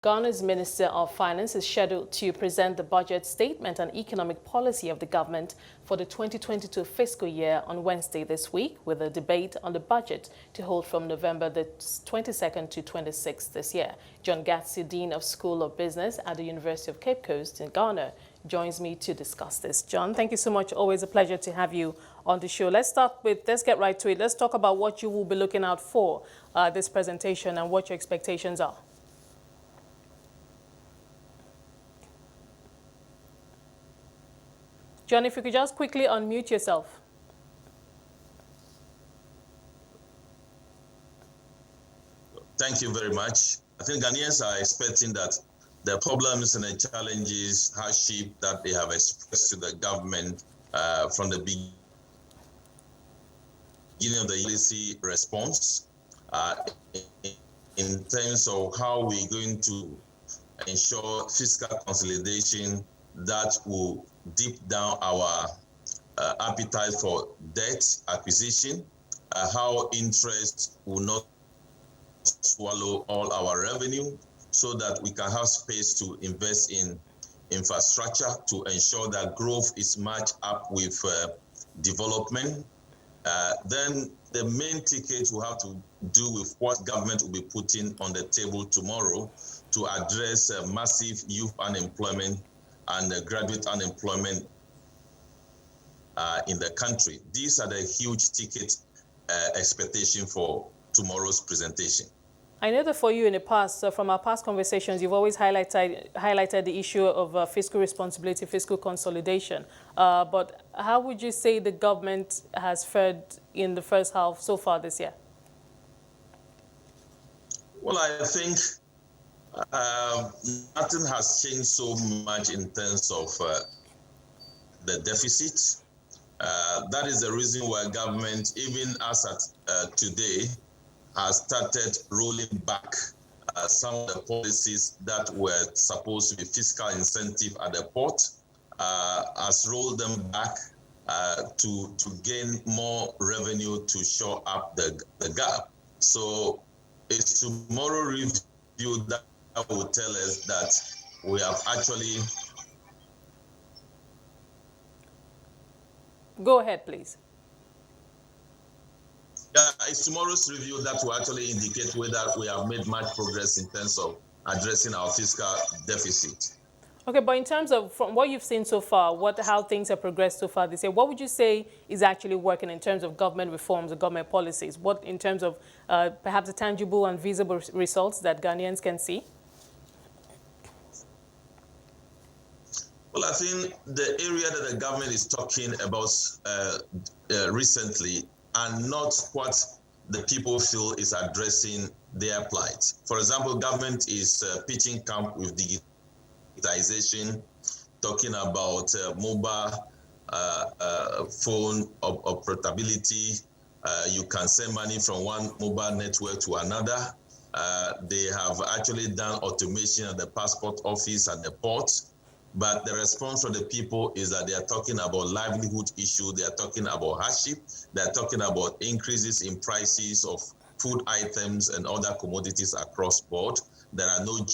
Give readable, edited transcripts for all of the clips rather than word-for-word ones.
Ghana's Minister of Finance is scheduled to present the budget statement and economic policy of the government for the 2022 fiscal year on Wednesday this week, with a debate on the budget to hold from November the 22nd to 26th this year. John Gatsi, Dean of School of Business at the University of Cape Coast in Ghana, joins me to discuss this. John, thank you so much. Always a pleasure to have you on the show. Let's get right to it. Let's talk about what you will be looking out for this presentation and what your expectations are. John, if you could just quickly unmute yourself. Thank you very much. I think Ghanaians are expecting that the problems and the challenges, hardship that they have expressed to the government from the beginning of the policy response in terms of how we're going to ensure fiscal consolidation that will deep down our appetite for debt acquisition, how interest will not swallow all our revenue, so that we can have space to invest in infrastructure to ensure that growth is matched up with development. Then the main ticket will have to do with what government will be putting on the table tomorrow to address massive youth unemployment and graduate unemployment in the country. These are the huge ticket expectation for tomorrow's presentation. I know that for you in the past, from our past conversations, you've always highlighted the issue of fiscal responsibility, fiscal consolidation. But how would you say the government has fared in the first half so far this year? Well, I think nothing has changed so much in terms of the deficit. That is the reason why government, even as at today, has started rolling back some of the policies that were supposed to be fiscal incentive at the port, has rolled them back to gain more revenue to shore up the gap. So it's tomorrow review that will tell us that we have actually... Go ahead, please. Yeah, it's tomorrow's review that will actually indicate whether we have made much progress in terms of addressing our fiscal deficit. Okay, but in terms of from what you've seen so far, how things have progressed so far this year, what would you say is actually working in terms of government reforms or government policies? What in terms of perhaps the tangible and visible results that Ghanaians can see? Well, I think the area that the government is talking about recently and not what the people feel is addressing their plight. For example, government is pitching camp with digitization, talking about mobile phone operability. You can send money from one mobile network to another. They have actually done automation at the passport office and the port. But the response from the people is that they are talking about livelihood issue, they are talking about hardship, they are talking about increases in prices of food items and other commodities across board. There are no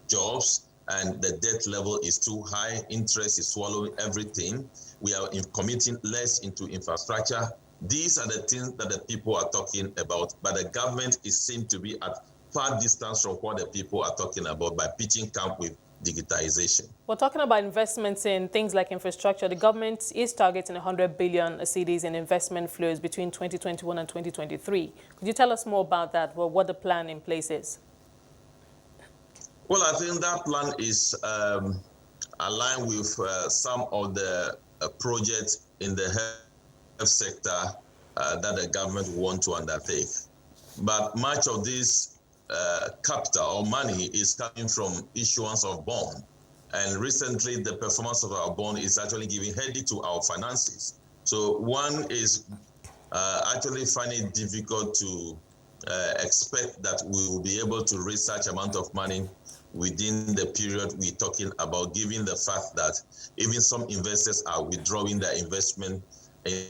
jobs and the debt level is too high, interest is swallowing everything. We are committing less into infrastructure. These are the things that the people are talking about, but the government is seen to be at far distance from what the people are talking about by pitching camp with digitization. We're talking about investments in things like infrastructure. The government is targeting 100 billion cedis in investment flows between 2021 and 2023. Could you tell us more about that, or what the plan in place is? Well, I think that plan is aligned with some of the projects in the health sector that the government want to undertake. But much of this capital or money is coming from issuance of bond. And recently, the performance of our bond is actually giving headache to our finances. So one is actually finding it difficult to expect that we will be able to raise such amount of money within the period we're talking about, given the fact that even some investors are withdrawing their investment in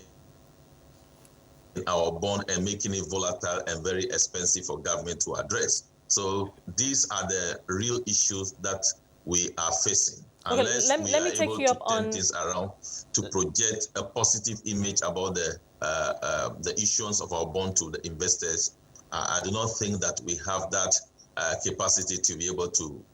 our bond and making it volatile and very expensive for government to address. So these are the real issues that we are facing. Okay, Unless let we me are take able you to up turn on things around to project a positive image about the issuance of our bond to the investors, I do not think that we have that capacity to be able to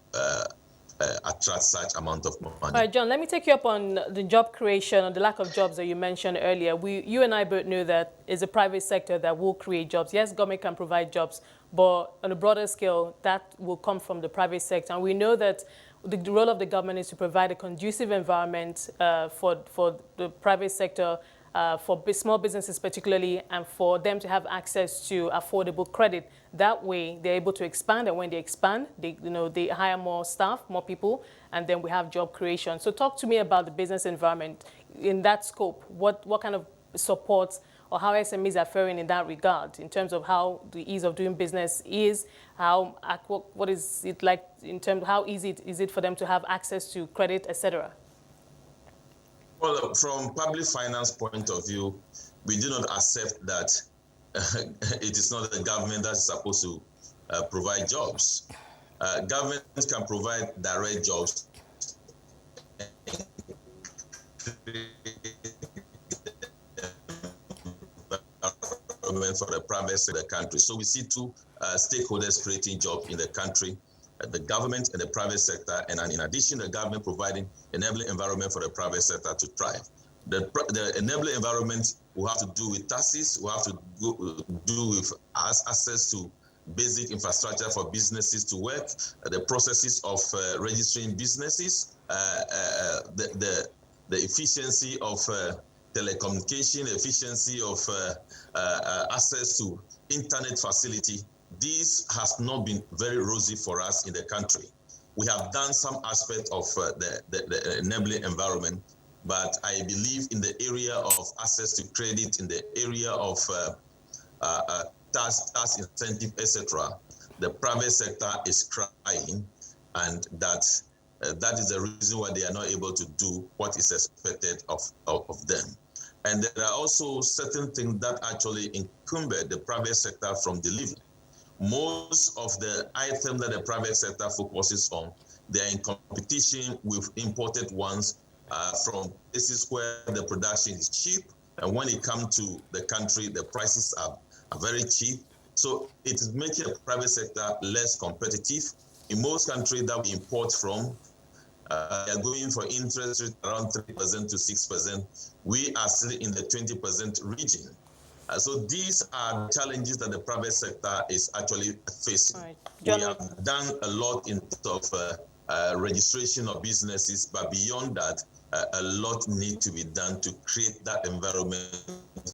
attract such amount of money. All right, John, let me take you up on the job creation or the lack of jobs that you mentioned earlier. You and I both know that it's the private sector that will create jobs. Yes, government can provide jobs, but on a broader scale, that will come from the private sector. And we know that the role of the government is to provide a conducive environment for the private sector, for small businesses particularly, and for them to have access to affordable credit. That way, they're able to expand, and when they expand, they hire more staff, more people, and then we have job creation. So talk to me about the business environment in that scope. What kind of support or how SMEs are faring in that regard, in terms of how the ease of doing business is, what is it like in terms of how easy is it for them to have access to credit, etc.? Well, from public finance point of view, we do not accept that it is not the government that's supposed to provide jobs. Government can provide direct jobs for the private sector of the country. So we see two stakeholders creating jobs in the country, the government and the private sector, and in addition, the government providing enabling environment for the private sector to thrive. The enabling environment will have to do with taxes, will have to do with access to basic infrastructure for businesses to work, the processes of registering businesses, the efficiency of telecommunication, efficiency of access to internet facility. This has not been very rosy for us in the country. We have done some aspect of the enabling environment, but I believe in the area of access to credit, in the area of tax incentive, etc., the private sector is crying, and that is the reason why they are not able to do what is expected of them. And there are also certain things that actually encumber the private sector from delivering. Most of the items that the private sector focuses on, they are in competition with imported ones from places where the production is cheap, and when it comes to the country, the prices are very cheap. So it is making the private sector less competitive. In most countries that we import from, they are going for interest rate around 3% to 6%. We are still in the 20% region. So these are challenges that the private sector is actually facing. Right. We have done a lot in terms of registration of businesses, but beyond that, a lot needs to be done to create that environment